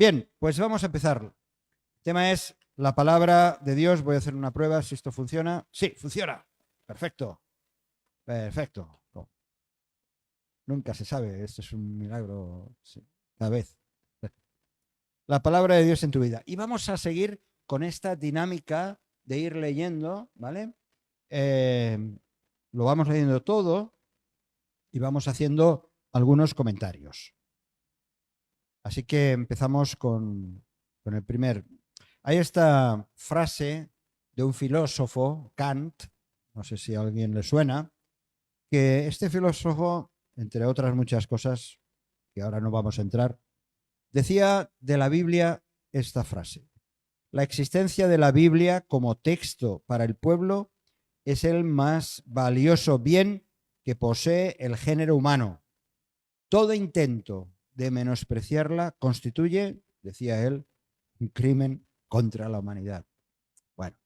Bien, pues vamos a empezar. El tema es la palabra de Dios. Voy a hacer una prueba si esto funciona. Sí, funciona. Perfecto. Perfecto. No. Nunca se sabe. Esto es un milagro. Sí, cada vez. La palabra de Dios en tu vida. Y vamos a seguir con esta dinámica de ir leyendo, ¿vale? Lo vamos leyendo todo y vamos haciendo algunos comentarios. Así que empezamos con el primer. Hay esta frase de un filósofo, Kant, no sé si a alguien le suena, que este filósofo, entre otras muchas cosas, que ahora no vamos a entrar, decía de la Biblia esta frase: la existencia de la Biblia como texto para el pueblo es el más valioso bien que posee el género humano. Todo intento de menospreciarla constituye, decía él, un crimen contra la humanidad. Bueno,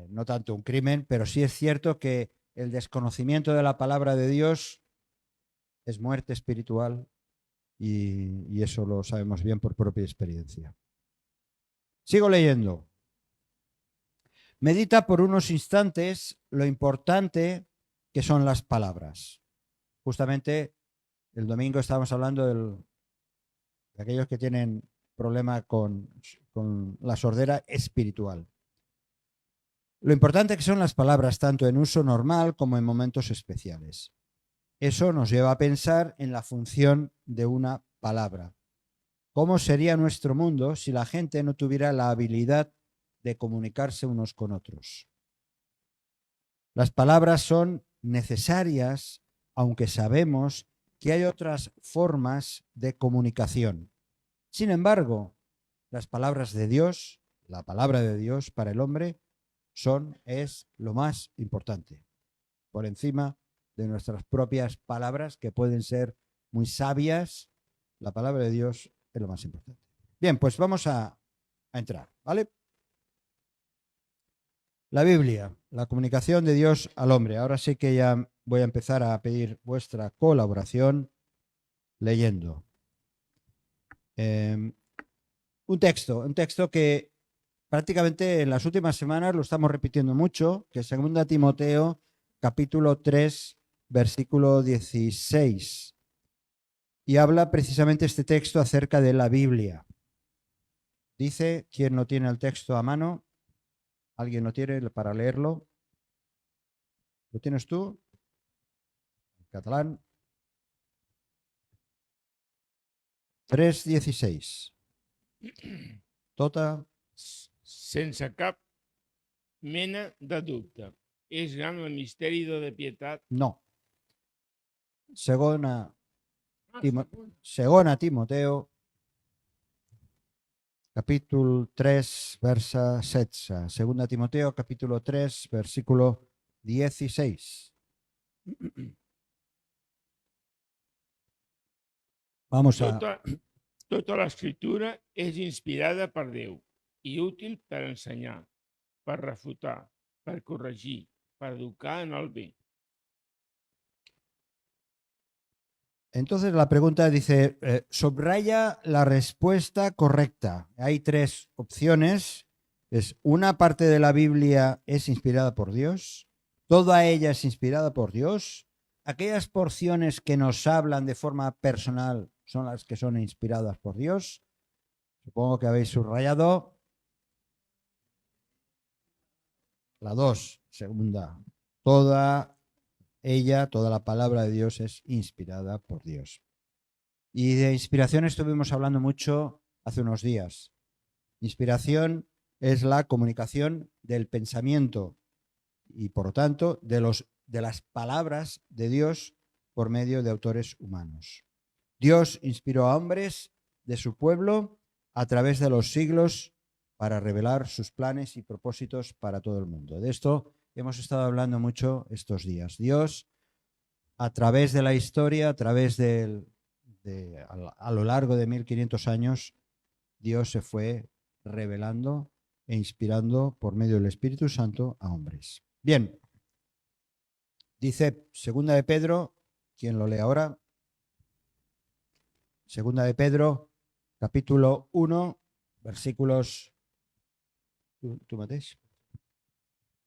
no tanto un crimen, pero sí es cierto que el desconocimiento de la palabra de Dios es muerte espiritual y eso lo sabemos bien por propia experiencia. Sigo leyendo. Medita por unos instantes lo importante que son las palabras. Justamente el domingo estábamos hablando de aquellos que tienen problema con la sordera espiritual. Lo importante que son las palabras, tanto en uso normal como en momentos especiales. Eso nos lleva a pensar en la función de una palabra. ¿Cómo sería nuestro mundo si la gente no tuviera la habilidad de comunicarse unos con otros? Las palabras son necesarias, aunque sabemos que hay otras formas de comunicación. Sin embargo, las palabras de Dios, la palabra de Dios para el hombre, es lo más importante, por encima de nuestras propias palabras, que pueden ser muy sabias. La palabra de Dios es lo más importante. Bien, pues vamos a entrar, ¿vale? La Biblia, la comunicación de Dios al hombre. Ahora sí que ya voy a empezar a pedir vuestra colaboración leyendo. Un texto que prácticamente en las últimas semanas lo estamos repitiendo mucho, que es 2 Timoteo, capítulo 3, versículo 16. Y habla precisamente este texto acerca de la Biblia. Dice, ¿quién no tiene el texto a mano? ¿Alguien lo tiene para leerlo? ¿Lo tienes tú? En catalán. 3:16. Tota. Sense cap mena de dubte. És gran el misteri de pietat. No. Segona Timoteo, capítol 3, versa 16. Segunda Timoteo, capítulo 3, versículo 16. Vamos a... Tota l'escriptura és inspirada per Déu i útil per ensenyar, per refutar, per corregir, per educar en el bé. Entonces la pregunta dice, subraya la respuesta correcta. Hay 3 opciones. Es una parte de la Biblia es inspirada por Dios, toda ella es inspirada por Dios. Aquellas porciones que nos hablan de forma personal son las que son inspiradas por Dios. Supongo que habéis subrayado la 2, segunda. Toda la palabra de Dios es inspirada por Dios. Y de inspiración estuvimos hablando mucho hace unos días. Inspiración es la comunicación del pensamiento y, por lo tanto, de las palabras de Dios por medio de autores humanos. Dios inspiró a hombres de su pueblo a través de los siglos para revelar sus planes y propósitos para todo el mundo. De esto hemos estado hablando mucho estos días. Dios, a través de la historia, a lo largo de 1500 años, Dios se fue revelando e inspirando por medio del Espíritu Santo a hombres. Bien, dice 2 de Pedro, ¿quién lo lee ahora? 2 de Pedro, capítulo 1, versículos... ¿Tú Mateix?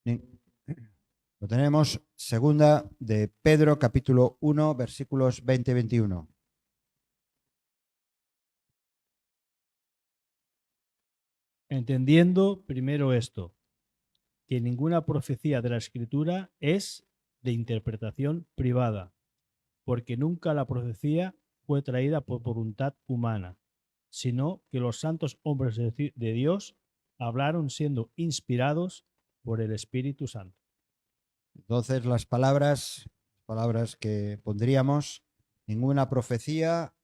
Lo tenemos, segunda de Pedro, capítulo 1, versículos 20-21. Entendiendo primero esto, que ninguna profecía de la Escritura es de interpretación privada, porque nunca la profecía fue traída por voluntad humana, sino que los santos hombres de Dios hablaron siendo inspirados por el Espíritu Santo. Entonces, las palabras que pondríamos, ninguna profecía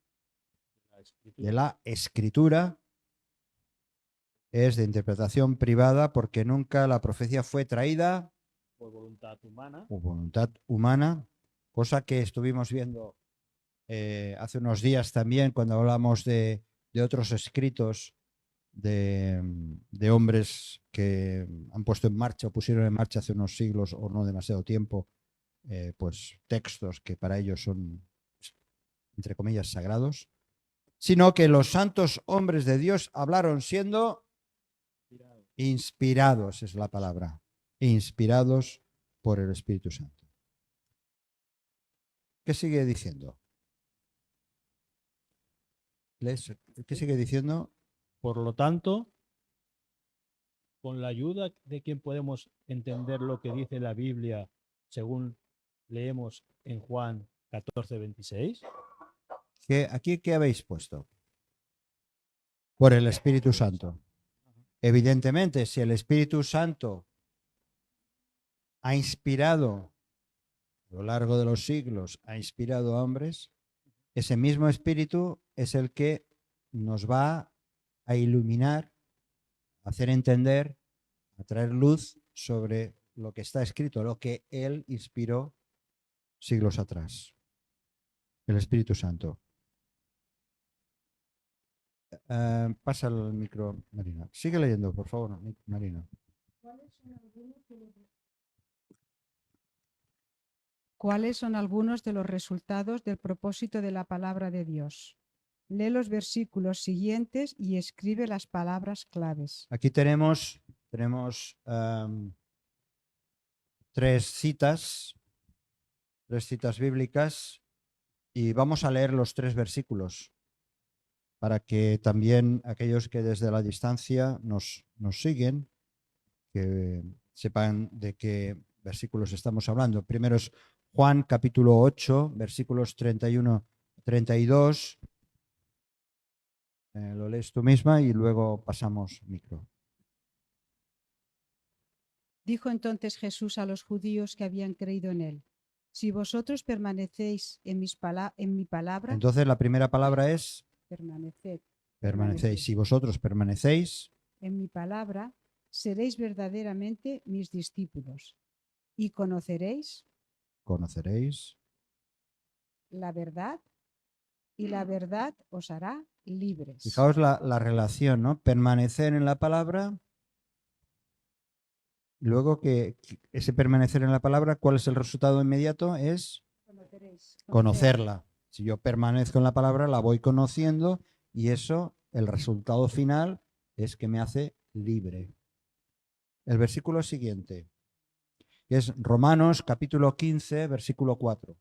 de la Escritura es de interpretación privada, porque nunca la profecía fue traída Por voluntad humana. por voluntad humana, cosa que estuvimos viendo hace unos días también cuando hablamos de otros escritos de hombres que han puesto en marcha o pusieron en marcha hace unos siglos o no demasiado tiempo, pues textos que para ellos son, entre comillas, sagrados, sino que los santos hombres de Dios hablaron siendo inspirados, es la palabra, inspirados por el Espíritu Santo. ¿Qué sigue diciendo? ¿Qué sigue diciendo? Por lo tanto, con la ayuda de quien podemos entender lo que dice la Biblia, según leemos en Juan 14:26. ¿Aquí qué habéis puesto? Por el Espíritu Santo. Evidentemente, si el Espíritu Santo ha inspirado a lo largo de los siglos, ha inspirado a hombres, ese mismo Espíritu es el que nos va a iluminar, a hacer entender, a traer luz sobre lo que está escrito, lo que Él inspiró siglos atrás. El Espíritu Santo. Pasa el micro, Marina. Sigue leyendo, por favor, Marina. ¿Cuáles son algunos de los resultados del propósito de la palabra de Dios? Lee los versículos siguientes y escribe las palabras claves. Aquí tenemos tres citas bíblicas y vamos a leer los tres versículos para que también aquellos que desde la distancia nos siguen, que sepan de qué versículos estamos hablando. Primero es Juan capítulo 8, versículos 31-32. Lo lees tú misma y luego pasamos micro. Dijo entonces Jesús a los judíos que habían creído en él: si vosotros permanecéis en mi palabra, Entonces la primera palabra es permanecéis Si vosotros permanecéis en mi palabra, seréis verdaderamente mis discípulos y conoceréis la verdad, y la verdad os hará libres. Fijaos la relación, ¿no? Permanecer en la palabra. Luego que ese permanecer en la palabra, ¿cuál es el resultado inmediato? Es conocerla. Si yo permanezco en la palabra, la voy conociendo y eso, el resultado final es que me hace libre. El versículo siguiente, que es Romanos capítulo 15, versículo 4.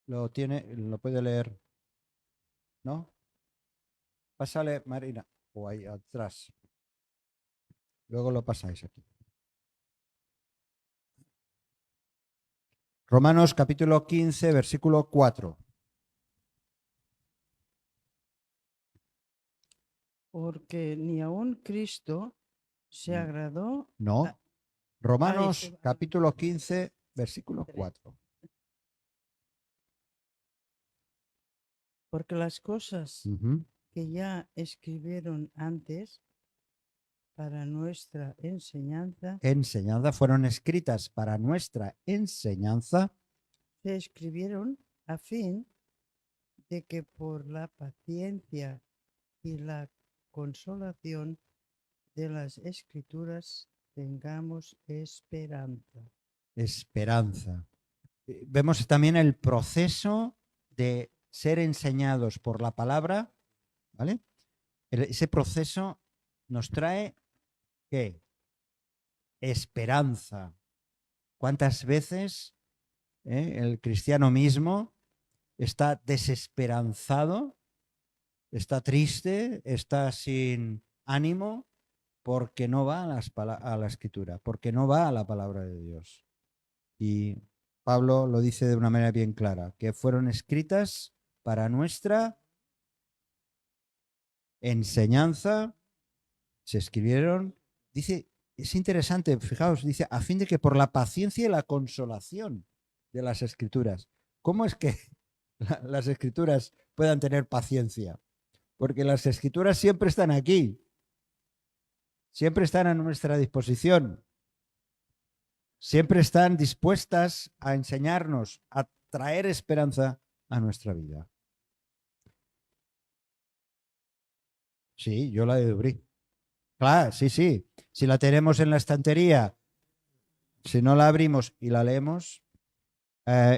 Lo puede leer, ¿no? Pásale, Marina, o ahí atrás. Luego lo pasáis aquí. Romanos capítulo 15, versículo 4. Porque ni aun Cristo se agradó. No. Romanos sí. capítulo 15, versículo 4. Porque las cosas que ya escribieron antes para nuestra enseñanza Fueron escritas para nuestra enseñanza, se escribieron a fin de que por la paciencia y la consolación de las Escrituras tengamos esperanza. esperanza. vemos también el proceso de ser enseñados por la palabra, ¿vale? Ese proceso nos trae, ¿qué? Esperanza. ¿Cuántas veces el cristiano mismo está desesperanzado, está triste, está sin ánimo porque no va a la escritura, porque no va a la palabra de Dios? Y Pablo lo dice de una manera bien clara, que fueron escritas para nuestra enseñanza, se escribieron, dice, es interesante, fijaos, dice, a fin de que por la paciencia y la consolación de las escrituras. ¿Cómo es que las escrituras puedan tener paciencia? Porque las escrituras siempre están aquí, siempre están a nuestra disposición, siempre están dispuestas a enseñarnos, a traer esperanza a nuestra vida. Sí, yo la descubrí. Claro, sí, sí. Si la tenemos en la estantería, si no la abrimos y la leemos.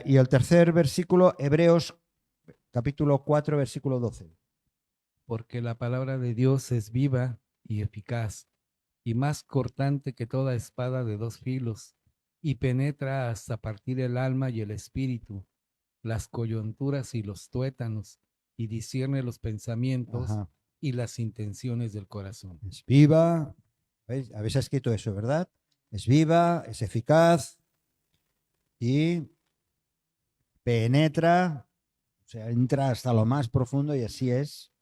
Y el tercer versículo, Hebreos capítulo 4, versículo 12. Porque la palabra de Dios es viva y eficaz, y más cortante que toda espada de dos filos, y penetra hasta partir el alma y el espíritu, las coyunturas y los tuétanos, y discierne los pensamientos Ajá. y las intenciones del corazón. Es viva. ¿Veis? Habéis escrito eso, ¿verdad? Es viva, es eficaz y penetra, o sea, entra hasta lo más profundo, y así es,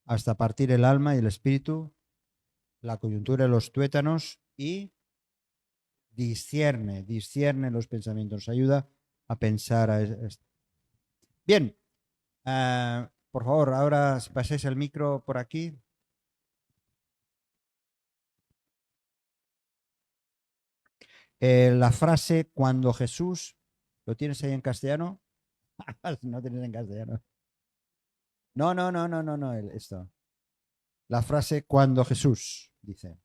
hasta partir el alma y el espíritu, la coyuntura y los tuétanos, y discierne los pensamientos, nos ayuda a pensar. Bien, por favor, ahora paséis el micro por aquí. La frase cuando Jesús, ¿lo tienes ahí en castellano? No tienes en castellano. No, esto. La frase cuando Jesús, dice.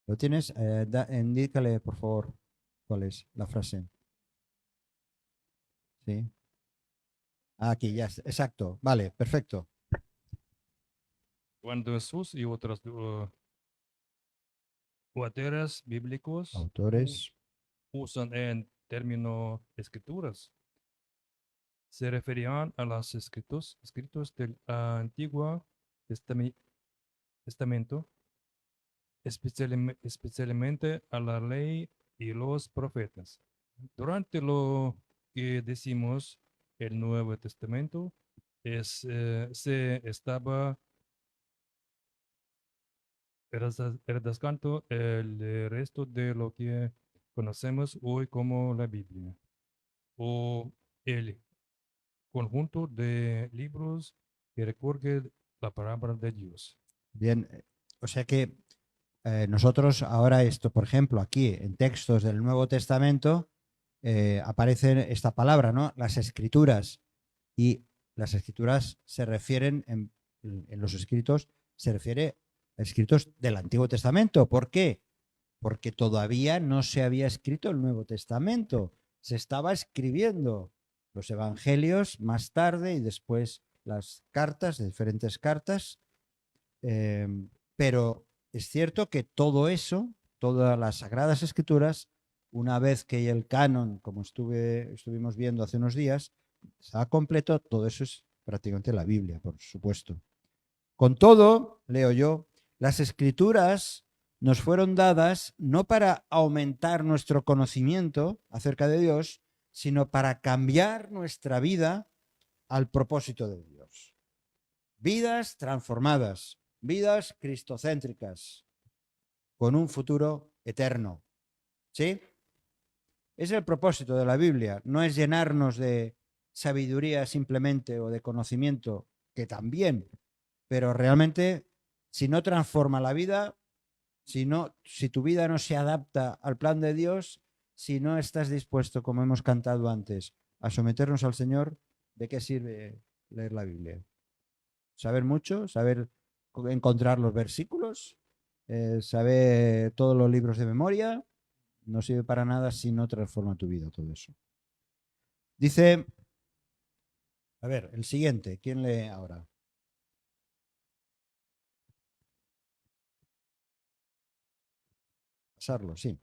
¿Lo tienes? Indícale, por favor, cuál es la frase. Sí. Aquí, ya, exacto. Vale, perfecto. Cuando Jesús y otros autores bíblicos Autores. usan el término escrituras, se referían a los escritos del Antiguo Testamento, especialmente a la ley y los profetas. Durante lo que decimos el Nuevo Testamento, se estaba redactando el resto de lo que conocemos hoy como la Biblia, o el conjunto de libros que recoge la palabra de Dios. Bien, o sea que nosotros ahora esto, por ejemplo, aquí en textos del Nuevo Testamento aparece esta palabra, ¿no? Las escrituras. Y las escrituras se refieren, en los escritos, se refiere a escritos del Antiguo Testamento. ¿Por qué? Porque todavía no se había escrito el Nuevo Testamento. Se estaba escribiendo los evangelios más tarde y después las cartas, diferentes cartas. Pero es cierto que todo eso, todas las Sagradas Escrituras, una vez que el canon, como estuvimos viendo hace unos días, está completo, todo eso es prácticamente la Biblia, por supuesto. Con todo, leo yo, las Escrituras nos fueron dadas no para aumentar nuestro conocimiento acerca de Dios, sino para cambiar nuestra vida al propósito de Dios. Vidas transformadas, vidas cristocéntricas, con un futuro eterno. ¿Sí? Es el propósito de la Biblia, no es llenarnos de sabiduría simplemente o de conocimiento, que también, pero realmente si no transforma la vida, si tu vida no se adapta al plan de Dios, si no estás dispuesto, como hemos cantado antes, a someternos al Señor, ¿de qué sirve leer la Biblia? Saber mucho, saber encontrar los versículos, saber todos los libros de memoria, no sirve para nada si no transforma tu vida todo eso. Dice, a ver, el siguiente, ¿quién lee ahora? Pasarlo, sí.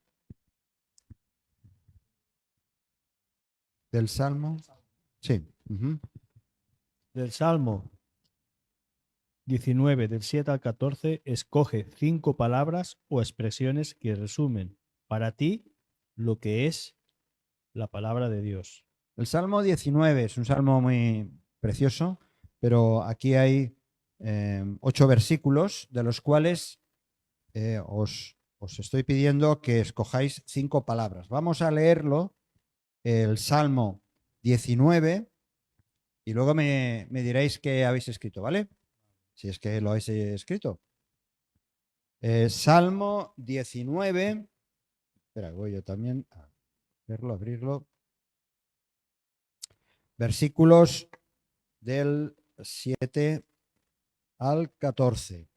Del Salmo. Sí. Del Salmo 19, del 7 al 14, escoge 5 palabras o expresiones que resumen para ti lo que es la palabra de Dios. El Salmo 19 es un salmo muy precioso, pero aquí hay 8 versículos, de los cuales os estoy pidiendo que escojáis 5 palabras. Vamos a leerlo, el Salmo 19, y luego me diréis qué habéis escrito, ¿vale? Si es que lo habéis escrito. Salmo 19. Espera, voy yo también a verlo, abrirlo. Versículos del 7 al 14.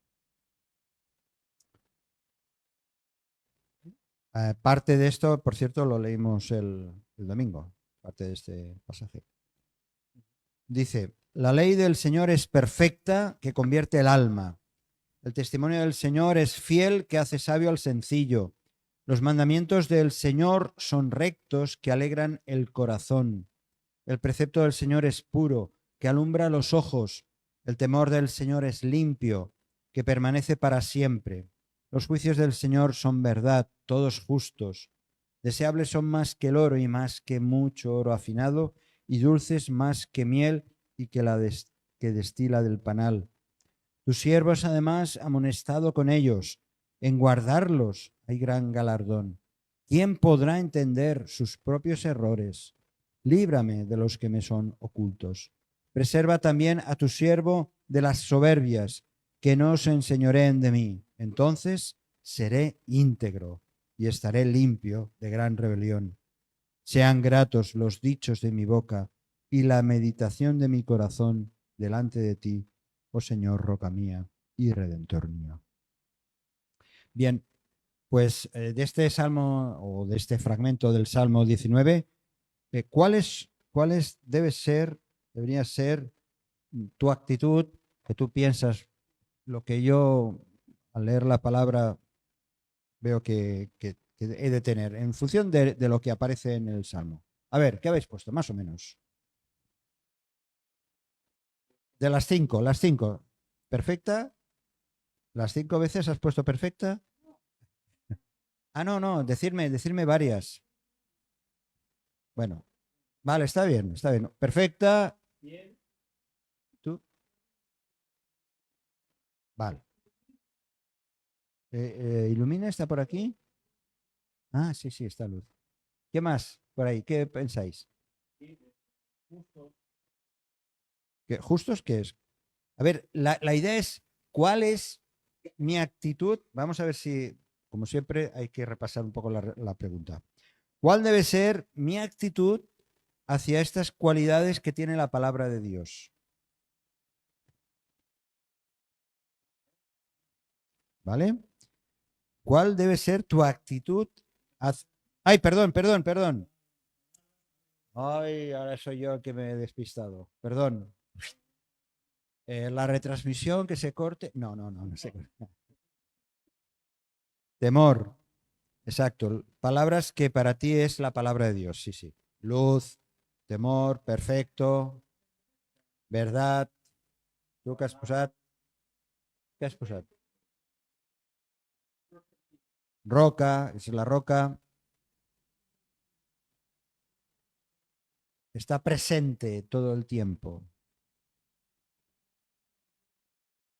Parte de esto, por cierto, lo leímos el domingo, parte de este pasaje. Dice, la ley del Señor es perfecta, que convierte el alma. El testimonio del Señor es fiel, que hace sabio al sencillo. Los mandamientos del Señor son rectos, que alegran el corazón. El precepto del Señor es puro, que alumbra los ojos. El temor del Señor es limpio, que permanece para siempre. Los juicios del Señor son verdad, todos justos. Deseables son más que el oro y más que mucho oro afinado, y dulces más que miel y que que destila del panal. Tus siervos además amonestado con ellos. En guardarlos hay gran galardón. ¿Quién podrá entender sus propios errores? Líbrame de los que me son ocultos. Preserva también a tu siervo de las soberbias, que no se enseñoreen de mí. Entonces seré íntegro y estaré limpio de gran rebelión. Sean gratos los dichos de mi boca y la meditación de mi corazón delante de ti, oh Señor, roca mía y redentor mío. Bien, pues de este salmo o de este fragmento del Salmo 19, ¿cuáles debería ser tu actitud, que tú piensas, lo que yo al leer la palabra veo que he de tener en función de lo que aparece en el Salmo? A ver, ¿qué habéis puesto? Más o menos. De las 5, ¿perfecta? ¿Las 5 veces has puesto perfecta? Ah, no, decirme varias. Bueno, vale, está bien. Perfecta. ¿Tú? Vale. ¿Ilumina está por aquí? Ah, sí, está luz. ¿Qué más por ahí? ¿Qué pensáis? ¿Justos qué es? A ver, la idea es, ¿cuál es mi actitud? Vamos a ver si, como siempre, hay que repasar un poco la pregunta. ¿Cuál debe ser mi actitud hacia estas cualidades que tiene la palabra de Dios? ¿Vale? ¿Cuál debe ser tu actitud? Ay, perdón. Ay, ahora soy yo el que me he despistado. Perdón. La retransmisión que se corte. No se corta. Temor. Exacto. Palabras que para ti es la palabra de Dios. Sí. Luz, temor, perfecto, verdad. ¿Tú qué has posat? ¿Qué has posat? Roca, es la roca. Está presente todo el tiempo.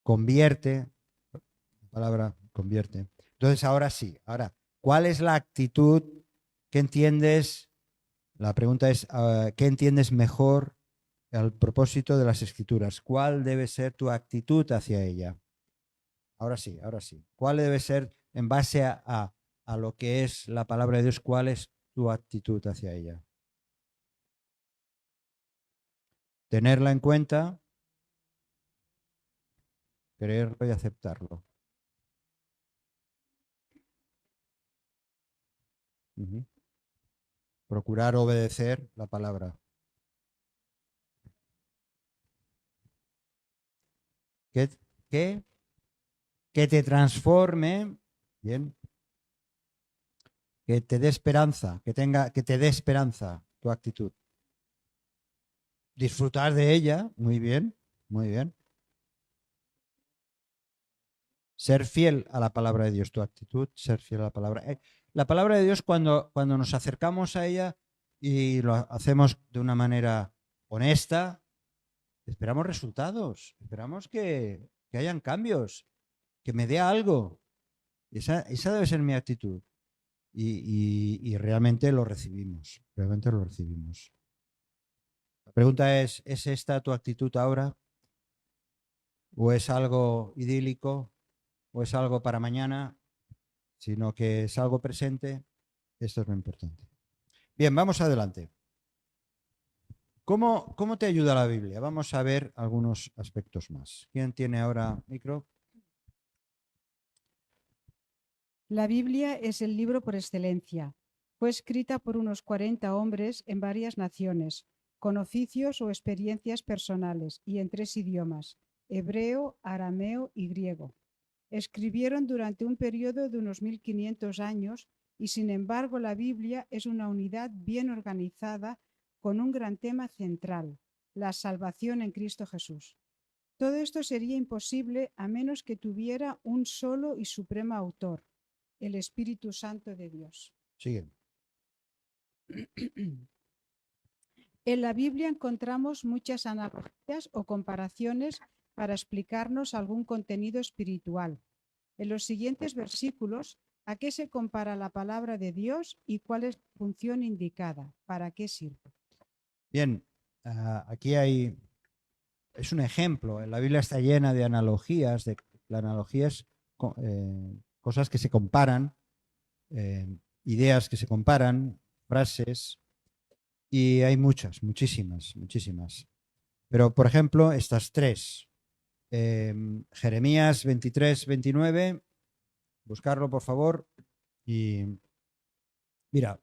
Convierte. La palabra convierte. Entonces, ahora sí. Ahora, ¿cuál es la actitud que entiendes? La pregunta es, ¿qué entiendes mejor al propósito de las Escrituras? ¿Cuál debe ser tu actitud hacia ella? Ahora sí. ¿Cuál debe ser, en base a lo que es la palabra de Dios, cuál es tu actitud hacia ella? Tenerla en cuenta, creerlo y aceptarlo. Ujú. Procurar obedecer la palabra. Que te transforme, bien, que te dé esperanza, que te dé esperanza tu actitud. Disfrutar de ella, muy bien, muy bien. Ser fiel a la palabra de Dios, tu actitud, ser fiel a la palabra. La palabra de Dios, cuando nos acercamos a ella y lo hacemos de una manera honesta, esperamos resultados, esperamos que hayan cambios, que me dé algo. Esa debe ser mi actitud. Y realmente lo recibimos, realmente lo recibimos. La pregunta ¿es esta tu actitud ahora? ¿O es algo idílico? ¿O es algo para mañana? Sino que es algo presente. Esto es lo importante. Bien, vamos adelante. ¿Cómo te ayuda la Biblia? Vamos a ver algunos aspectos más. ¿Quién tiene ahora micro? La Biblia es el libro por excelencia. Fue escrita por unos 40 hombres en varias naciones, con oficios o experiencias personales y en 3 idiomas, hebreo, arameo y griego. Escribieron durante un periodo de unos 1500 años y sin embargo la Biblia es una unidad bien organizada con un gran tema central, la salvación en Cristo Jesús. Todo esto sería imposible a menos que tuviera un solo y supremo autor, el Espíritu Santo de Dios. Sigue. En la Biblia encontramos muchas analogías o comparaciones para explicarnos algún contenido espiritual. En los siguientes versículos, ¿a qué se compara la palabra de Dios y cuál es la función indicada? ¿Para qué sirve? Bien, aquí es un ejemplo. La Biblia está llena de analogías, cosas que se comparan, ideas que se comparan, frases, y hay muchísimas. Pero, por ejemplo, estas tres. Jeremías 23, 29, buscarlo por favor. Y mira,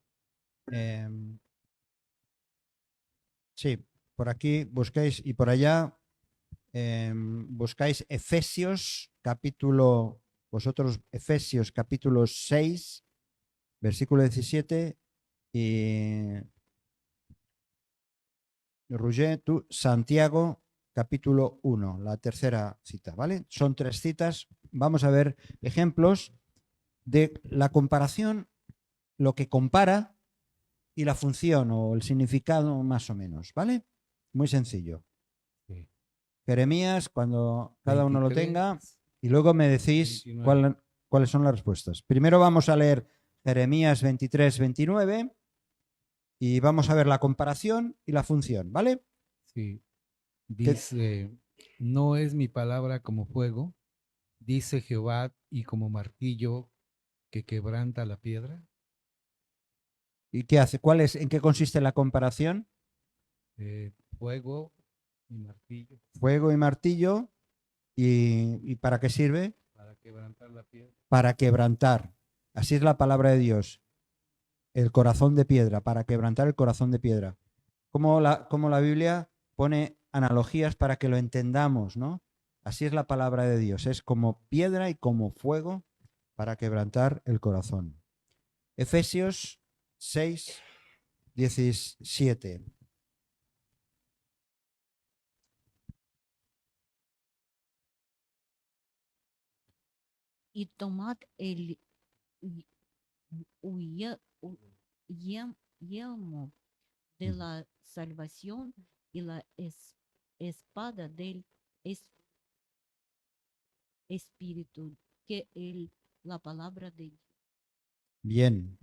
sí, por aquí busquéis y por allá buscáis Efesios capítulo 6, versículo 17 y Roger, tú, Santiago capítulo 1, la tercera cita, ¿vale? Son 3 citas. Vamos a ver ejemplos de la comparación, lo que compara y la función o el significado más o menos, ¿vale? Muy sencillo. Sí. Jeremías, cuando cada uno lo 23, tenga, y luego me decís 29. cuáles son las respuestas. Primero vamos a leer Jeremías 23, 29 y vamos a ver la comparación y la función, ¿vale? Sí. Dice, no es mi palabra como fuego, dice Jehová, y como martillo que quebranta la piedra. ¿Y qué hace? ¿En qué consiste la comparación? Fuego y martillo Fuego y martillo. ¿Y para qué sirve? para quebrantar la piedra. Para quebrantar. Así es la palabra de Dios. El corazón de piedra, para quebrantar el corazón de piedra. Como la Biblia pone analogías para que lo entendamos, ¿no? Así es la palabra de Dios. Es como piedra y como fuego para quebrantar el corazón. Efesios 6, 17. Y tomad el yelmo de la salvación y la espada del Espíritu, que es la palabra de Dios. Bien.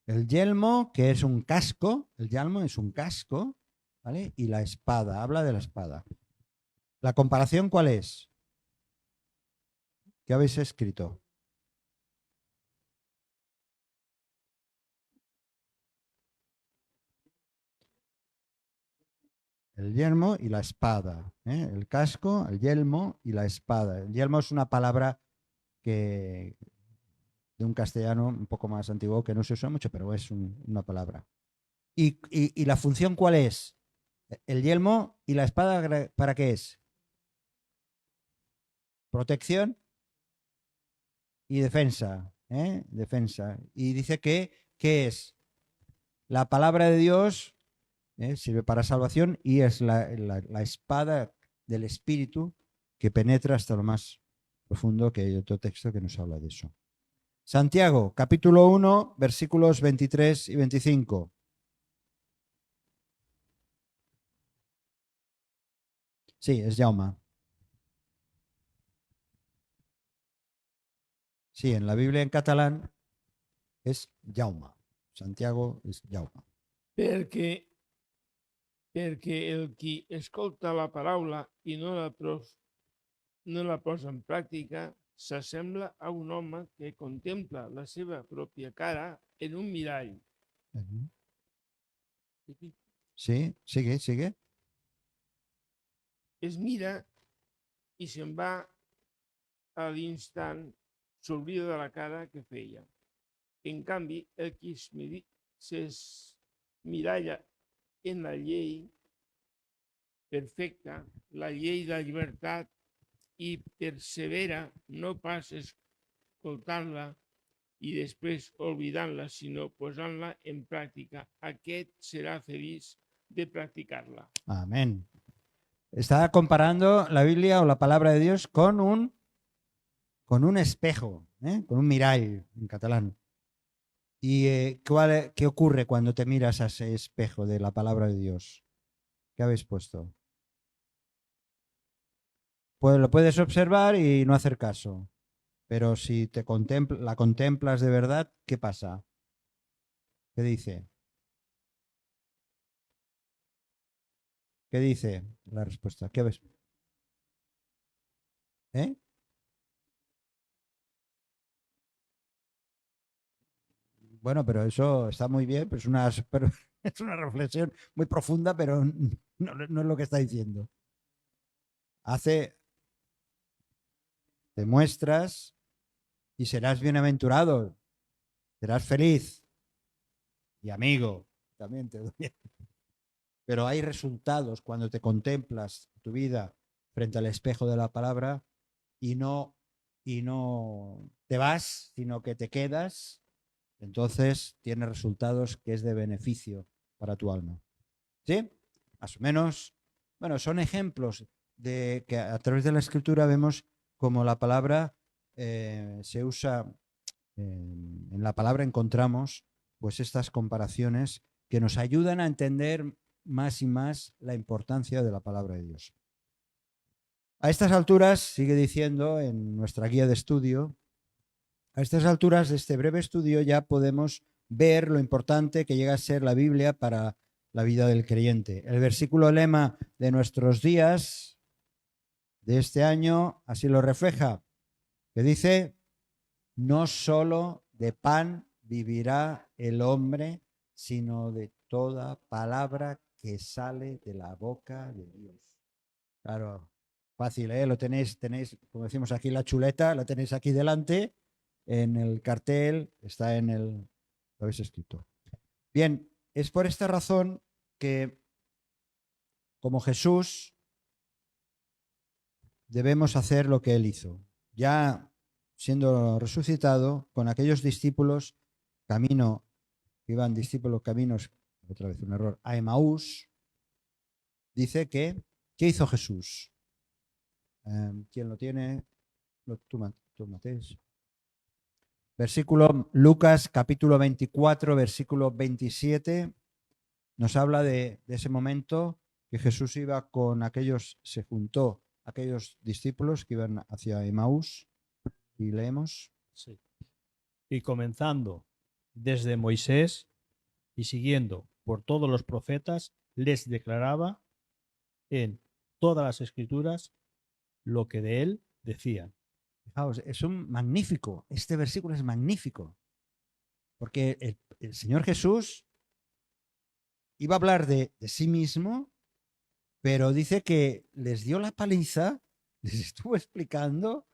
El yelmo, que es un casco, el yelmo es un casco, ¿vale? Y la espada, habla de la espada. ¿La comparación cuál es? ¿Qué habéis escrito? el yelmo y la espada. El casco, el yelmo y la espada. El yelmo es una palabra que de un castellano un poco más antiguo que no se usa mucho, pero es una palabra. ¿Y la función cuál es? El yelmo y la espada, ¿para qué es? Protección y defensa. Defensa. Y dice que, ¿qué es? La palabra de Dios sirve para salvación y es la espada del Espíritu que penetra hasta lo más profundo, que hay otro texto que nos habla de eso. Santiago, capítulo 1, versículos 23 y 25. Sí, es Jaume. Sí, en la Biblia en catalán es Jaume. Santiago és Jaume. Perquè el qui escolta la paraula i no la posa en pràctica s'assembla a un home que contempla la seva pròpia cara en un mirall. Sí, sigue. Es mira i se'n va a l'instant, s'oblida de la cara que feia. En canvi, el qui s'emmiralla en la llei perfecta, la llei de la llibertat, i persevera no pas escoltant-la i després oblidant-la, sinó posant-la en pràctica. Aquest serà feliç de practicar-la. Amén. Está comparando la Biblia o la palabra de Dios con un espejo, con un mirall en catalán. ¿Y qué ocurre cuando te miras a ese espejo de la palabra de Dios? ¿Qué habéis puesto? Pues lo puedes observar y no hacer caso. Pero si la contemplas de verdad, ¿qué pasa? ¿Qué dice? ¿Qué dice la respuesta? ¿Qué ves? Bueno, pero eso está muy bien, pero es una reflexión muy profunda, pero no es lo que está diciendo. Te muestras y serás bienaventurado, serás feliz y amigo, también te doy. Pero hay resultados cuando te contemplas tu vida frente al espejo de la palabra y no te vas, sino que te quedas. Entonces tiene resultados que es de beneficio para tu alma. ¿Sí? Más o menos. Bueno, son ejemplos de que a través de la escritura vemos como la palabra se usa, en la palabra encontramos pues estas comparaciones que nos ayudan a entender más y más la importancia de la palabra de Dios. A estas alturas, sigue diciendo en nuestra guía de estudio, a estas alturas de este breve estudio ya podemos ver lo importante que llega a ser la Biblia para la vida del creyente. El versículo lema de nuestros días de este año así lo refleja, que dice: no solo de pan vivirá el hombre, sino de toda palabra que sale de la boca de Dios. Claro, fácil, lo tenéis, como decimos aquí, la chuleta, la tenéis aquí delante, en el cartel, está lo habéis escrito. Bien, es por esta razón que, como Jesús, debemos hacer lo que Él hizo. Ya siendo resucitado, con aquellos discípulos, iban discípulos caminos, otra vez un error, a Emaús, dice que, ¿qué hizo Jesús? ¿Quién lo tiene? Tú Mateus. Versículo Lucas capítulo 24, versículo 27, nos habla de ese momento que Jesús iba con se juntó a aquellos discípulos que iban hacia Emaús, y leemos. Sí. Y comenzando desde Moisés y siguiendo por todos los profetas, les declaraba en todas las escrituras lo que de él decían. Fijaos, es este versículo es magnífico, porque el Señor Jesús iba a hablar de sí mismo pero dice que les dio la paliza, les estuvo explicando,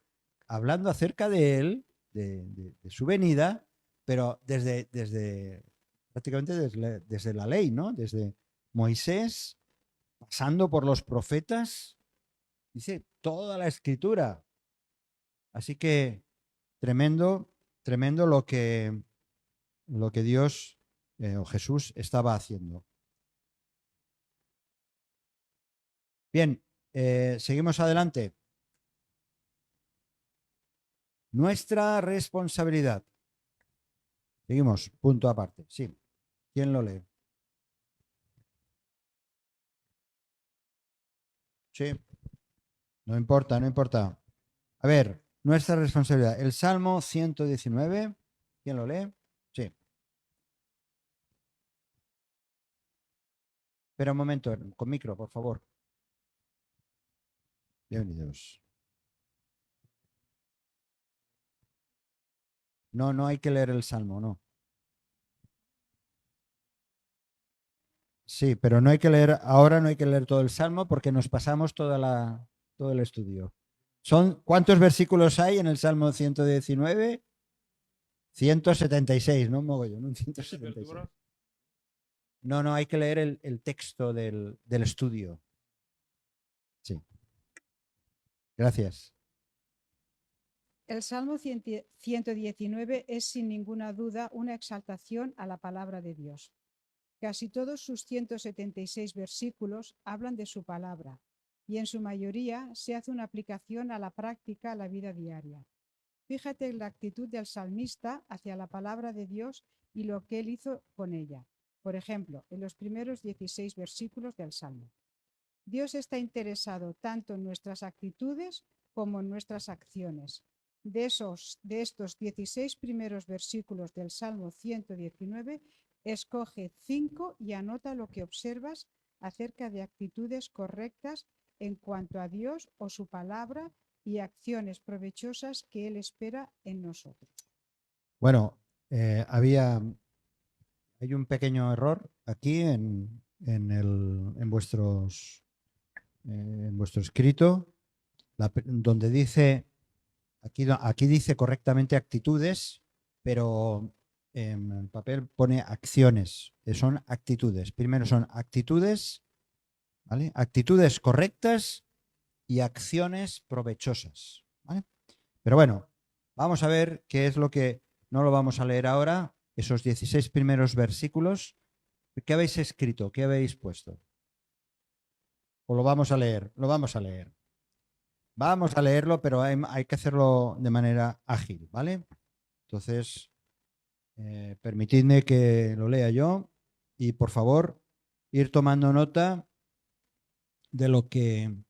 hablando acerca de él, de su venida, pero prácticamente desde la ley, ¿no? Desde Moisés, pasando por los profetas, dice toda la escritura. Así que tremendo, tremendo lo que Dios o Jesús estaba haciendo. Bien, seguimos adelante. Nuestra responsabilidad. Seguimos, punto aparte. Sí. ¿Quién lo lee? Sí. No importa, no importa. A ver, nuestra responsabilidad. El Salmo 119. ¿Quién lo lee? Sí. Espera un momento, con micro, por favor. Bienvenidos. No, no hay que leer el Salmo, no. Sí, pero no hay que leer, ahora no hay que leer todo el Salmo porque nos pasamos todo el estudio. ¿Cuántos versículos hay en el Salmo 119? 176, no un mogollón, un 176. No, hay que leer el texto del estudio. Sí. Gracias. El Salmo 119 es sin ninguna duda una exaltación a la palabra de Dios. Casi todos sus 176 versículos hablan de su palabra y en su mayoría se hace una aplicación a la práctica, a la vida diaria. Fíjate en la actitud del salmista hacia la palabra de Dios y lo que él hizo con ella. Por ejemplo, en los primeros 16 versículos del Salmo. Dios está interesado tanto en nuestras actitudes como en nuestras acciones. De estos 16 primeros versículos del Salmo 119, escoge 5 y anota lo que observas acerca de actitudes correctas en cuanto a Dios o su palabra y acciones provechosas que Él espera en nosotros. Bueno, hay un pequeño error aquí en vuestro escrito, donde dice, aquí dice correctamente actitudes, pero en el papel pone acciones, que son actitudes. Primero son actitudes, ¿vale? Actitudes correctas y acciones provechosas, ¿vale? Pero bueno, vamos a ver qué es lo que no lo vamos a leer ahora, esos 16 primeros versículos. ¿Qué habéis escrito? ¿Qué habéis puesto? ¿O lo vamos a leer? Lo vamos a leer. Vamos a leerlo, pero hay que hacerlo de manera ágil, ¿vale? Entonces, permitidme que lo lea yo y, por favor, ir tomando nota de lo que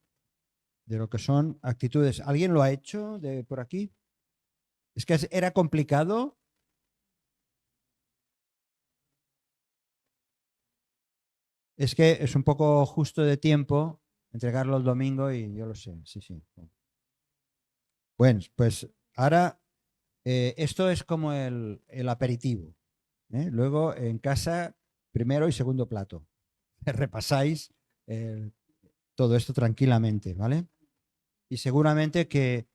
son actitudes. ¿Alguien lo ha hecho por aquí? Es que era complicado. Es que es un poco justo de tiempo entregarlo el domingo y yo lo sé, sí. Bueno, pues ahora esto es como el aperitivo. Luego en casa, primero y segundo plato. Repasáis todo esto tranquilamente, ¿vale? Y seguramente que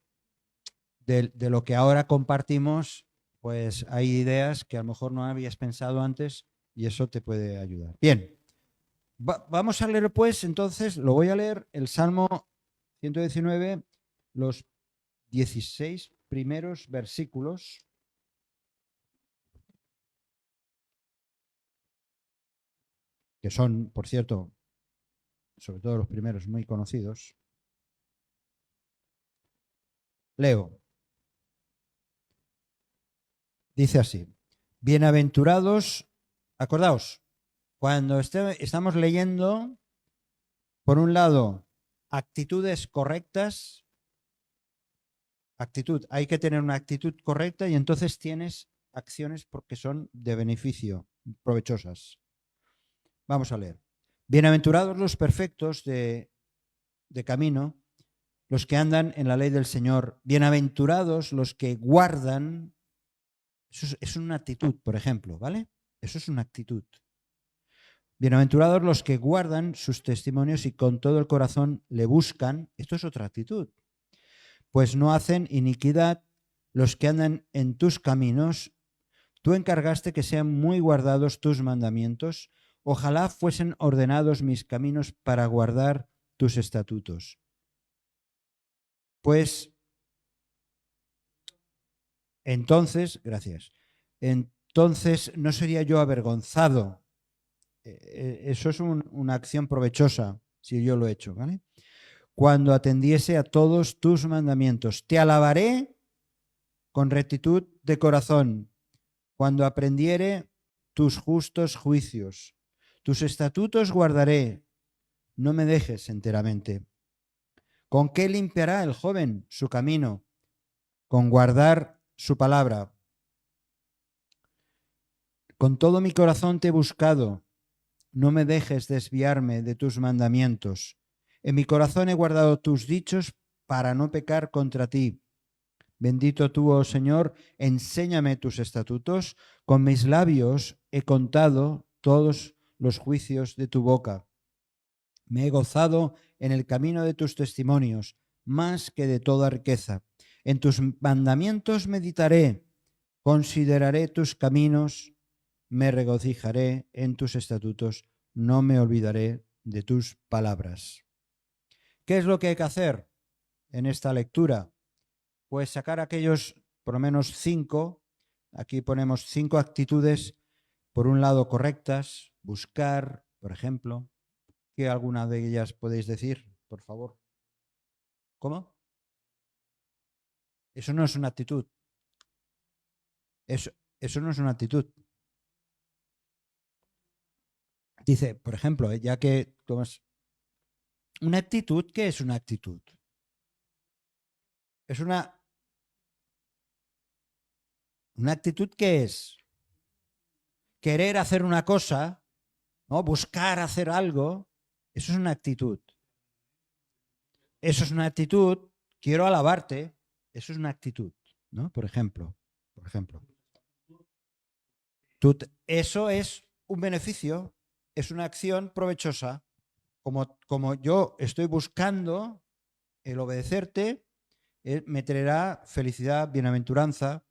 de lo que ahora compartimos, pues hay ideas que a lo mejor no habías pensado antes y eso te puede ayudar. Bien, vamos a leer pues, entonces, lo voy a leer, el Salmo 119, los 16 primeros versículos. Que son, por cierto, sobre todo los primeros muy conocidos. Leo. Dice así: bienaventurados, acordaos, cuando estamos leyendo, por un lado, actitudes correctas, hay que tener una actitud correcta y entonces tienes acciones porque son de beneficio, provechosas. Vamos a leer. Bienaventurados los perfectos de camino, los que andan en la ley del Señor. Bienaventurados los que guardan. Eso es una actitud, por ejemplo, ¿vale? Eso es una actitud. Bienaventurados los que guardan sus testimonios y con todo el corazón le buscan. Esto es otra actitud. Pues no hacen iniquidad los que andan en tus caminos. Tú encargaste que sean muy guardados tus mandamientos. Ojalá fuesen ordenados mis caminos para guardar tus estatutos. Pues entonces, gracias, entonces no sería yo avergonzado. Eso es una acción provechosa, si yo lo he hecho, ¿vale? Cuando atendiese a todos tus mandamientos. Te alabaré con rectitud de corazón, cuando aprendiere tus justos juicios. Tus estatutos guardaré, no me dejes enteramente. ¿Con qué limpiará el joven su camino? Con guardar su palabra. Con todo mi corazón te he buscado, no me dejes desviarme de tus mandamientos. En mi corazón he guardado tus dichos para no pecar contra ti. Bendito tú, oh Señor, enséñame tus estatutos. Con mis labios he contado todos los juicios de tu boca. Me he gozado en el camino de tus testimonios, más que de toda riqueza. En tus mandamientos meditaré, consideraré tus caminos, me regocijaré en tus estatutos, no me olvidaré de tus palabras. ¿Qué es lo que hay que hacer en esta lectura? Pues sacar aquellos, por lo menos 5, aquí ponemos 5 actitudes, por un lado correctas, buscar, por ejemplo. ¿Qué alguna de ellas podéis decir, por favor? ¿Cómo? Eso no es una actitud. Eso no es una actitud. Dice, por ejemplo, ya que una actitud, ¿qué es una actitud? Es una actitud que es querer hacer una cosa, ¿no? Buscar hacer algo. Eso es una actitud. Eso es una actitud. Quiero alabarte. Eso es una actitud, ¿no? Por ejemplo. Eso es un beneficio, es una acción provechosa. Como yo estoy buscando el obedecerte, me traerá felicidad, bienaventuranza,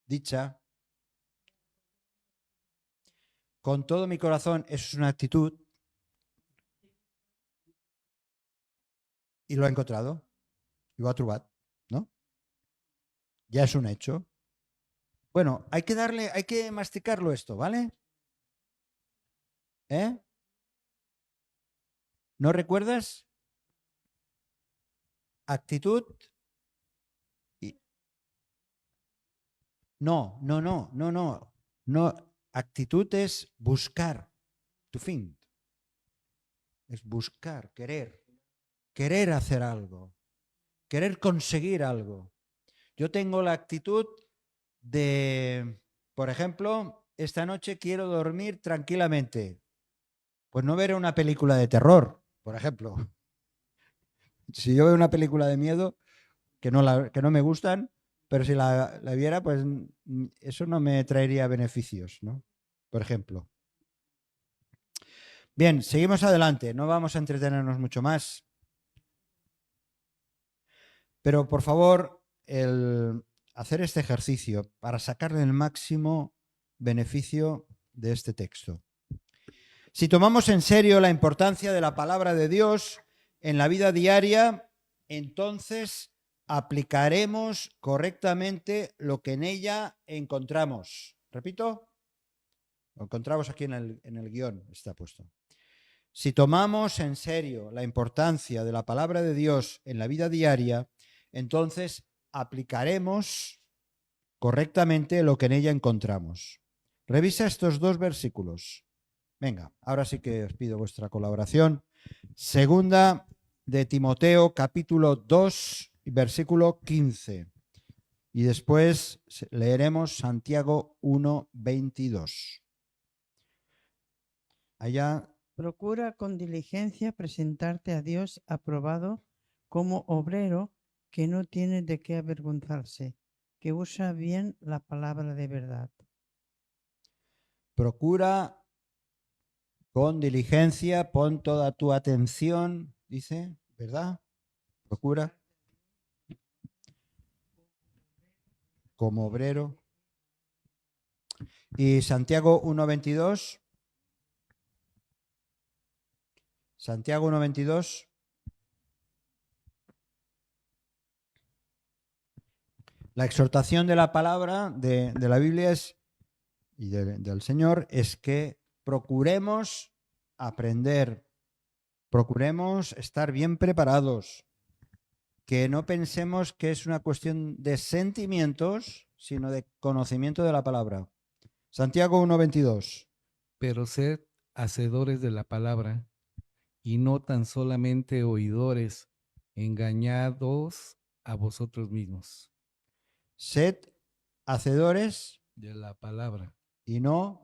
dicha. Con todo mi corazón, eso es una actitud. Y lo he encontrado. Y lo ha trobat, ¿no? Ya es un hecho. Bueno, hay que masticarlo esto, ¿vale? ¿Eh? ¿No recuerdas? Actitud. No. Actitud es buscar. To find. Es buscar, querer. Querer hacer algo. Querer conseguir algo. Yo tengo la actitud de, por ejemplo, esta noche quiero dormir tranquilamente. Pues no veré una película de terror, por ejemplo. Si yo veo una película de miedo, que no me gustan, pero si la viera, pues eso no me traería beneficios, ¿no? Por ejemplo. Bien, seguimos adelante. No vamos a entretenernos mucho más. Pero, por favor, hacer este ejercicio para sacarle el máximo beneficio de este texto. Si tomamos en serio la importancia de la palabra de Dios en la vida diaria, entonces aplicaremos correctamente lo que en ella encontramos. Repito, lo encontramos aquí en el guión, está puesto. Si tomamos en serio la importancia de la palabra de Dios en la vida diaria, entonces aplicaremos correctamente lo que en ella encontramos. Revisa estos 2 versículos. Venga, ahora sí que os pido vuestra colaboración. Segunda de Timoteo, capítulo 2, versículo 15. Y después leeremos Santiago 1, 22. Allá. Procura con diligencia presentarte a Dios aprobado como obrero que no tiene de qué avergonzarse, que usa bien la palabra de verdad. Procura Con diligencia, pon toda tu atención, dice, ¿verdad? Procura. Como obrero. Y Santiago 1:22. Santiago 1:22. La exhortación de la palabra de la Biblia es, y del Señor es que procuremos aprender, procuremos estar bien preparados, que no pensemos que es una cuestión de sentimientos, sino de conocimiento de la palabra. Santiago 1:22. Pero sed hacedores de la palabra y no tan solamente oidores, engañados a vosotros mismos. Sed hacedores De la palabra, y no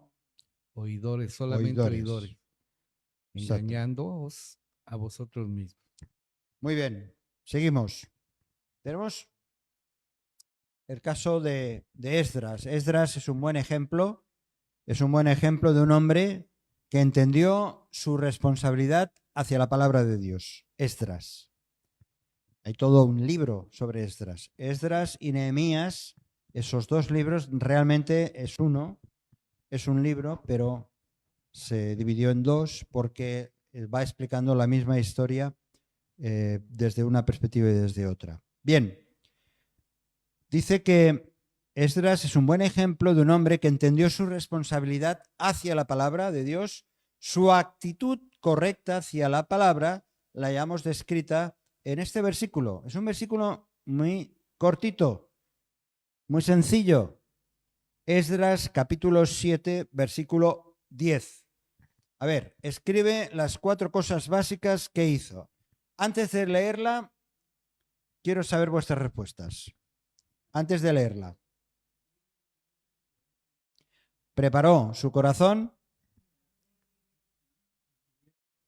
oidores, solamente oidores. oidores, Exacto. engañándoos a vosotros mismos. Muy bien, seguimos. Tenemos el caso de Esdras. Esdras es un buen ejemplo de un hombre que entendió su responsabilidad hacia la palabra de Dios. Esdras. Hay todo un libro sobre Esdras. Esdras y Nehemías, esos dos libros realmente es uno, es un libro, pero se dividió en dos porque va explicando la misma historia desde una perspectiva y desde otra. Bien, dice que Esdras es un buen ejemplo de un hombre que entendió su responsabilidad hacia la palabra de Dios, su actitud correcta hacia la palabra, la hayamos descrita en este versículo. Es un versículo muy cortito, muy sencillo. Esdras capítulo 7, versículo 10. A ver, escribe las 4 cosas básicas que hizo. Antes de leerla, quiero saber vuestras respuestas. Antes de leerla. Preparó su corazón,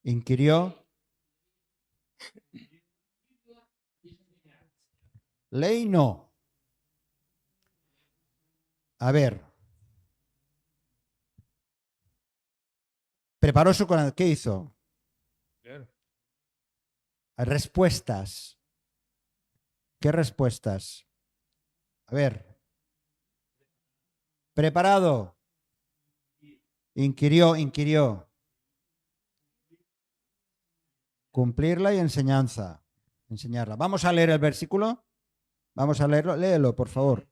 inquirió, ley no. A ver. Preparó su corazón. ¿Qué hizo? Respuestas. ¿Qué respuestas? A ver. Preparado. Inquirió. Cumplirla y enseñanza. Enseñarla. Vamos a leer el versículo. Vamos a leerlo. Léelo, por favor.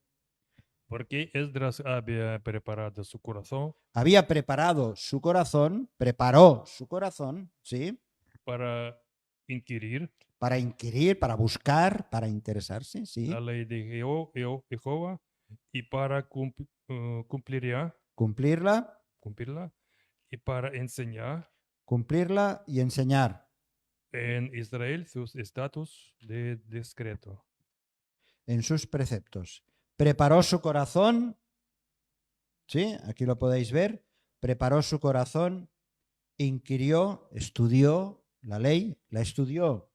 Porque Esdras había preparado su corazón Había preparado su corazón, preparó su corazón, ¿sí? para inquirir Para inquirir, para buscar, para interesarse, ¿sí? la ley de Jehová y para cumplirla Cumplirla y para enseñar cumplirla y enseñar en Israel sus estatutos de decreto. en sus preceptos. Preparó su corazón, ¿sí? Aquí lo podéis ver. Preparó su corazón, inquirió, estudió la ley, la estudió.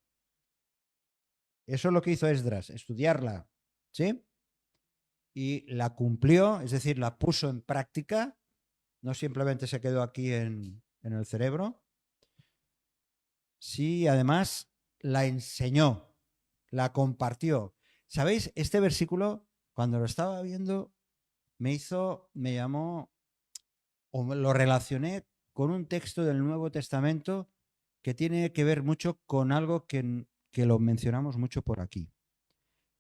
Eso es lo que hizo Esdras, estudiarla, ¿sí? Y la cumplió, es decir, la puso en práctica, no simplemente se quedó aquí en el cerebro. Sí, además la enseñó, la compartió. ¿Sabéis? Este versículo, cuando lo estaba viendo, me llamó, o lo relacioné con un texto del Nuevo Testamento que tiene que ver mucho con algo que lo mencionamos mucho por aquí.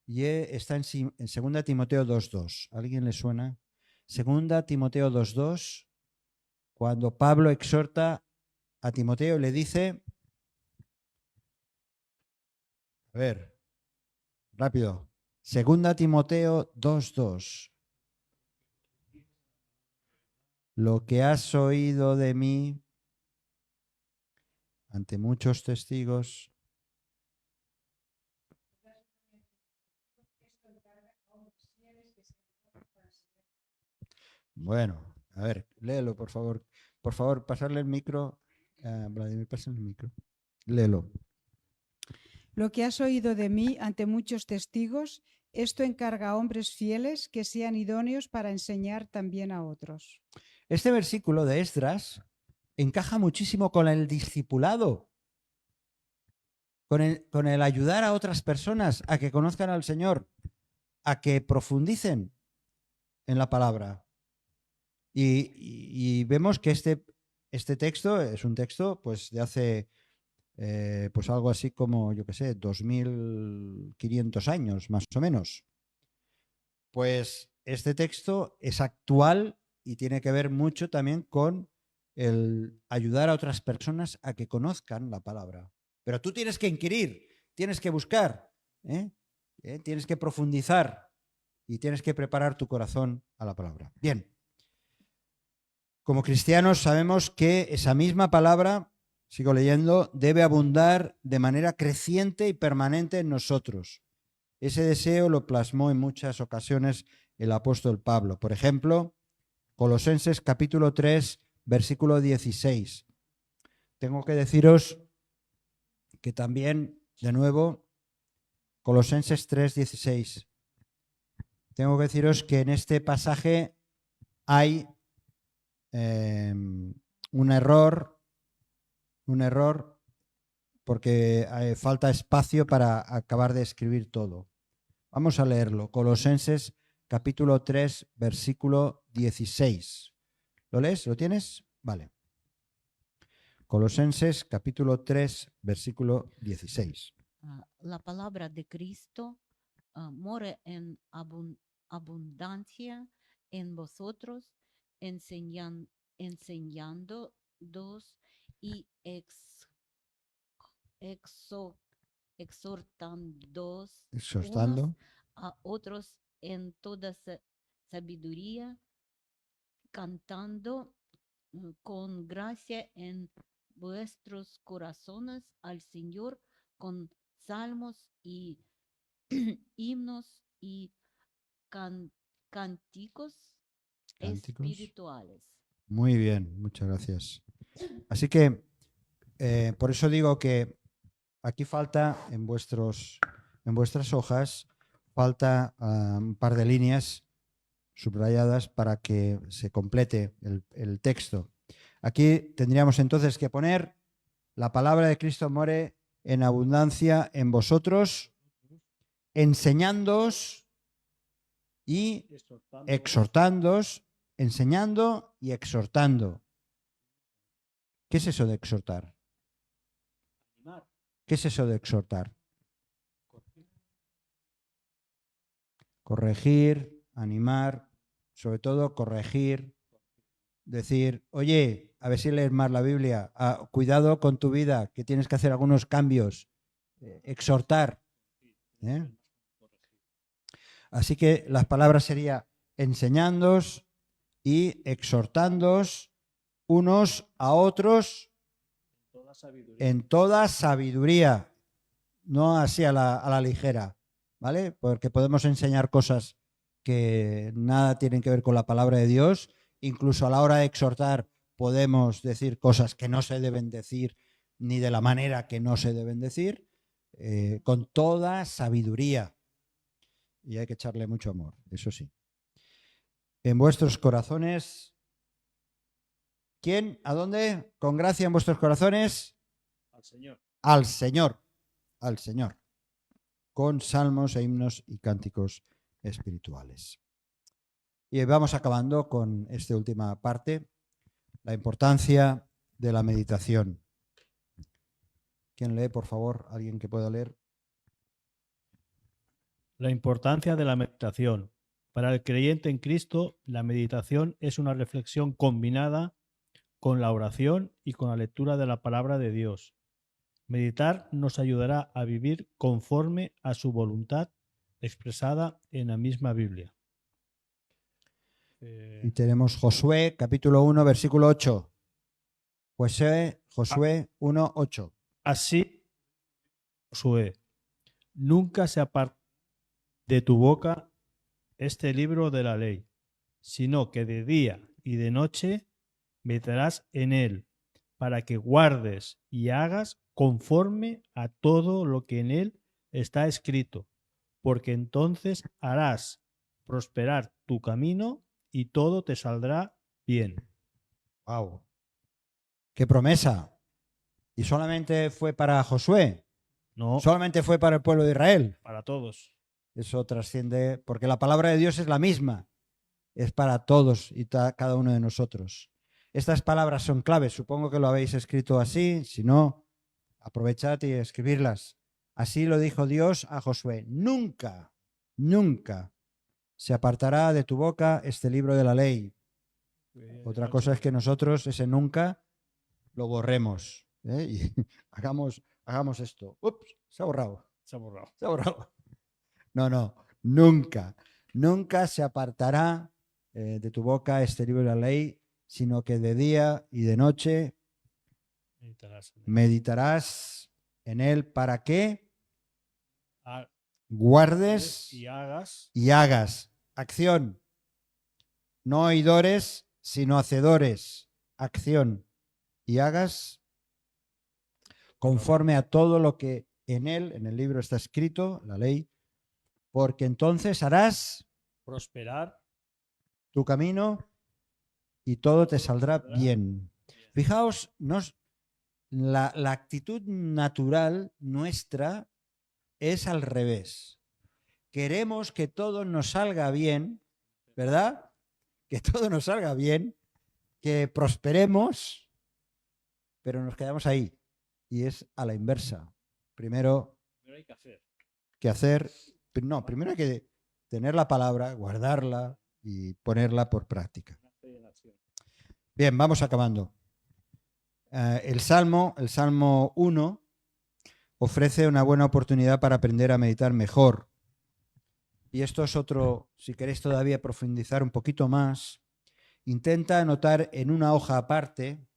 Y está en 2 Timoteo 2:2. ¿A alguien le suena? 2 Timoteo 2:2, cuando Pablo exhorta a Timoteo, le dice, a ver, rápido, 2 Timoteo 2:2. Lo que has oído de mí ante muchos testigos. Bueno, a ver, léelo, por favor. Por favor, pasarle el micro. Vladimir, pásale el micro. Léelo. Lo que has oído de mí ante muchos testigos, esto encarga a hombres fieles que sean idóneos para enseñar también a otros. Este versículo de Esdras encaja muchísimo con el discipulado, con el ayudar a otras personas a que conozcan al Señor, a que profundicen en la palabra. Y vemos que este texto es un texto pues de hace pues algo así como, yo qué sé, 2500 años más o menos. Pues este texto es actual y tiene que ver mucho también con el ayudar a otras personas a que conozcan la palabra. Pero tú tienes que inquirir, tienes que buscar, tienes que profundizar y tienes que preparar tu corazón a la palabra. Bien, como cristianos sabemos que esa misma palabra, sigo leyendo, debe abundar de manera creciente y permanente en nosotros. Ese deseo lo plasmó en muchas ocasiones el apóstol Pablo. Por ejemplo, Colosenses capítulo 3, versículo 16. Tengo que deciros que también, de nuevo, Colosenses 3, 16. Tengo que deciros que en este pasaje hay un error porque falta espacio para acabar de escribir todo. Vamos a leerlo. Colosenses capítulo 3, versículo 16. ¿Lo lees? ¿Lo tienes? Vale. Colosenses capítulo 3, versículo 16. La palabra de Cristo more en abundancia en vosotros, enseñándoos y exhortándoos Exhortando. unos a otros en toda sabiduría, cantando con gracia en vuestros corazones al Señor con salmos y himnos y cánticos espirituales. Muy bien, muchas gracias. Así que por eso digo que aquí falta en vuestras hojas, falta un par de líneas subrayadas para que se complete el texto. Aquí tendríamos entonces que poner: la palabra de Cristo more en abundancia en vosotros, enseñándoos y exhortándoos, enseñando y exhortando. ¿Qué es eso de exhortar? ¿Qué es eso de exhortar? Corregir, animar, sobre todo corregir, decir, oye, a ver si lees más la Biblia, cuidado con tu vida, que tienes que hacer algunos cambios, exhortar. Así que las palabras serían enseñándoos y exhortándoos unos a otros en toda sabiduría, no así a la ligera, ¿vale? Porque podemos enseñar cosas que nada tienen que ver con la palabra de Dios. Incluso a la hora de exhortar podemos decir cosas que no se deben decir ni de la manera que no se deben decir, con toda sabiduría. Y hay que echarle mucho amor, eso sí. En vuestros corazones, ¿quién? ¿A dónde? Con gracia en vuestros corazones. Al Señor. Al Señor. Al Señor. Con salmos e himnos y cánticos espirituales. Y vamos acabando con esta última parte, la importancia de la meditación. ¿Quién lee, por favor? ¿Alguien que pueda leer? La importancia de la meditación. Para el creyente en Cristo, la meditación es una reflexión combinada con la oración y con la lectura de la palabra de Dios. Meditar nos ayudará a vivir conforme a su voluntad expresada en la misma Biblia. Y tenemos Josué, capítulo 1, versículo 8. Josué 1, 8. Así, Josué, nunca se aparte de tu boca este libro de la ley, sino que de día y de noche meditarás en él, para que guardes y hagas conforme a todo lo que en él está escrito, porque entonces harás prosperar tu camino y todo te saldrá bien. Wow. ¿Qué promesa? ¿Y solamente fue para Josué? No, ¿Solamente fue para el pueblo de Israel? para todos. Eso trasciende, porque la palabra de Dios es la misma, es para todos y cada uno de nosotros. Estas palabras son claves, supongo que lo habéis escrito así, si no, aprovechad y escribirlas. Así lo dijo Dios a Josué: nunca, nunca se apartará de tu boca este libro de la ley. Otra cosa es que nosotros ese nunca lo borremos, ¿eh? Y hagamos esto. Ups, se ha borrado. Se ha borrado. Se ha borrado. No, nunca, nunca se apartará de tu boca este libro de la ley, sino que de día y de noche meditarás en él. ¿Para qué? Guardes Y hagas y hagas. Acción. No oidores, sino hacedores. Acción. Y hagas conforme a todo lo que en él, en el libro está escrito, la ley, porque entonces harás prosperar. tu camino y todo te saldrá bien. Fijaos, la actitud natural nuestra es al revés. Queremos que todo nos salga bien, ¿verdad? Que todo nos salga bien, que prosperemos, pero nos quedamos ahí. Y es a la inversa. Primero Pero hay que hacer. que hacer, no, primero hay que tener la palabra, guardarla y ponerla por práctica. Bien, vamos acabando. El Salmo 1 ofrece una buena oportunidad para aprender a meditar mejor. Y esto es otro, si queréis todavía profundizar un poquito más, intenta anotar en una hoja aparte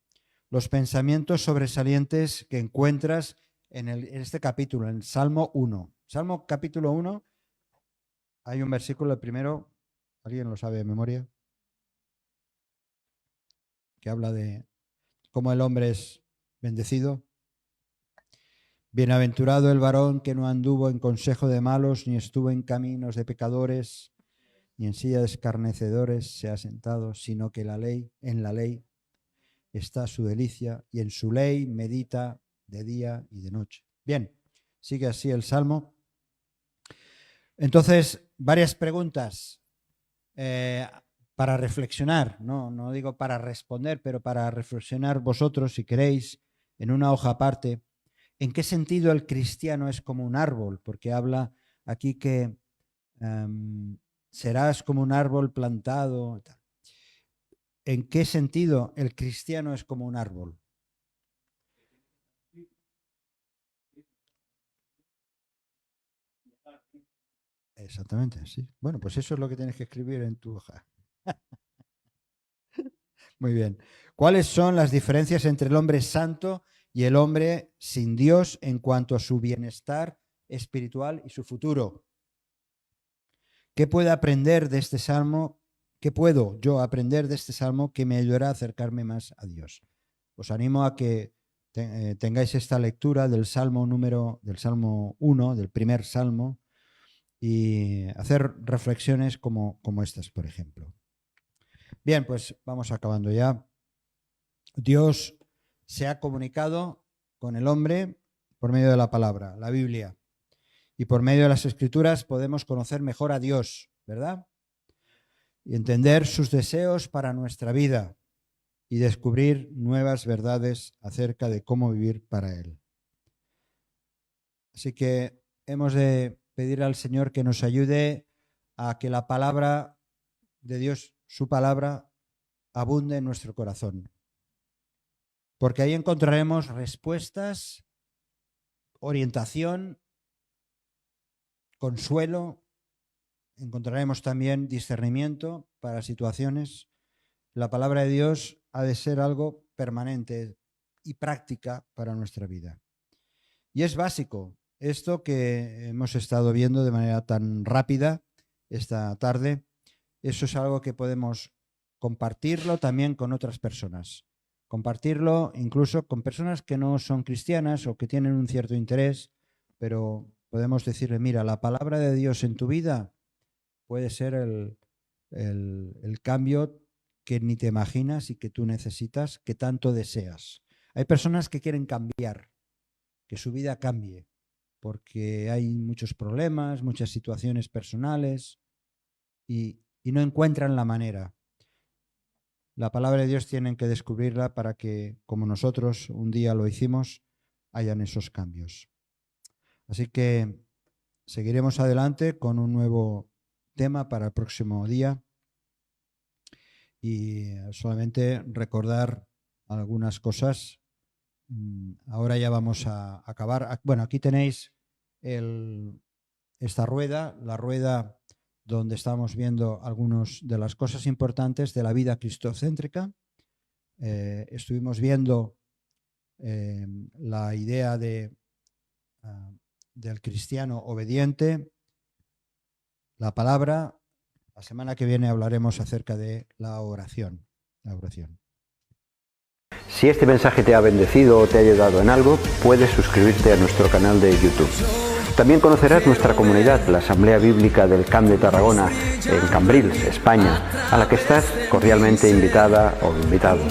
los pensamientos sobresalientes que encuentras en este capítulo, en el Salmo 1. Salmo capítulo 1, hay un versículo, el primero, ¿alguien lo sabe de memoria? Que habla de cómo el hombre es bendecido. Bienaventurado el varón que no anduvo en consejo de malos, ni estuvo en caminos de pecadores, ni en silla de escarnecedores se ha sentado, sino que en la ley está su delicia, y en su ley medita de día y de noche. Bien, sigue así el Salmo. Entonces, varias preguntas para reflexionar, no digo para responder, pero para reflexionar vosotros, si queréis, en una hoja aparte. ¿En qué sentido el cristiano es como un árbol? Porque habla aquí que serás como un árbol plantado. ¿En qué sentido el cristiano es como un árbol? Exactamente, sí. Bueno, pues eso es lo que tienes que escribir en tu hoja. Muy bien. ¿Cuáles son las diferencias entre el hombre santo y el hombre sin Dios en cuanto a su bienestar espiritual y su futuro? ¿Qué puedo aprender de este salmo? ¿Qué puedo yo aprender de este salmo que me ayudará a acercarme más a Dios? Os animo a que tengáis esta lectura del Salmo 1, del primer salmo, y hacer reflexiones como estas, por ejemplo. Bien, pues vamos acabando ya. Dios se ha comunicado con el hombre por medio de la palabra, la Biblia. Y por medio de las Escrituras podemos conocer mejor a Dios, ¿verdad? Y entender sus deseos para nuestra vida y descubrir nuevas verdades acerca de cómo vivir para Él. Así que hemos de pedir al Señor que nos ayude a que la palabra de Dios, su palabra, abunde en nuestro corazón. Porque ahí encontraremos respuestas, orientación, consuelo, encontraremos también discernimiento para situaciones. La palabra de Dios ha de ser algo permanente y práctica para nuestra vida. Y es básico esto que hemos estado viendo de manera tan rápida esta tarde. Eso es algo que podemos compartirlo también con otras personas. Compartirlo incluso con personas que no son cristianas o que tienen un cierto interés, pero podemos decirle, mira, la palabra de Dios en tu vida puede ser el cambio que ni te imaginas y que tú necesitas, que tanto deseas. Hay personas que quieren cambiar, que su vida cambie, porque hay muchos problemas, muchas situaciones personales y no encuentran la manera. La palabra de Dios tienen que descubrirla para que, como nosotros un día lo hicimos, hayan esos cambios. Así que seguiremos adelante con un nuevo tema para el próximo día y solamente recordar algunas cosas. Ahora ya vamos a acabar. Bueno, aquí tenéis esta rueda, la rueda donde estamos viendo algunas de las cosas importantes de la vida cristocéntrica. Estuvimos viendo la idea del cristiano obediente, la palabra. La semana que viene hablaremos acerca de la oración. Si este mensaje te ha bendecido o te ha ayudado en algo, puedes suscribirte a nuestro canal de YouTube. También conocerás nuestra comunidad, la Asamblea Bíblica del Camp de Tarragona, en Cambrils, España, a la que estás cordialmente invitada o invitado.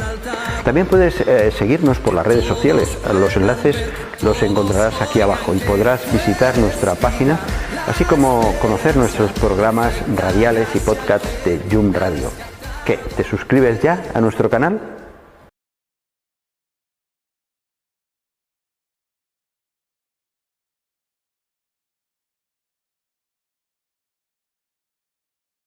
También puedes seguirnos por las redes sociales. Los enlaces los encontrarás aquí abajo y podrás visitar nuestra página, así como conocer nuestros programas radiales y podcasts de Yum Radio. ¿Qué? ¿Te suscribes ya a nuestro canal?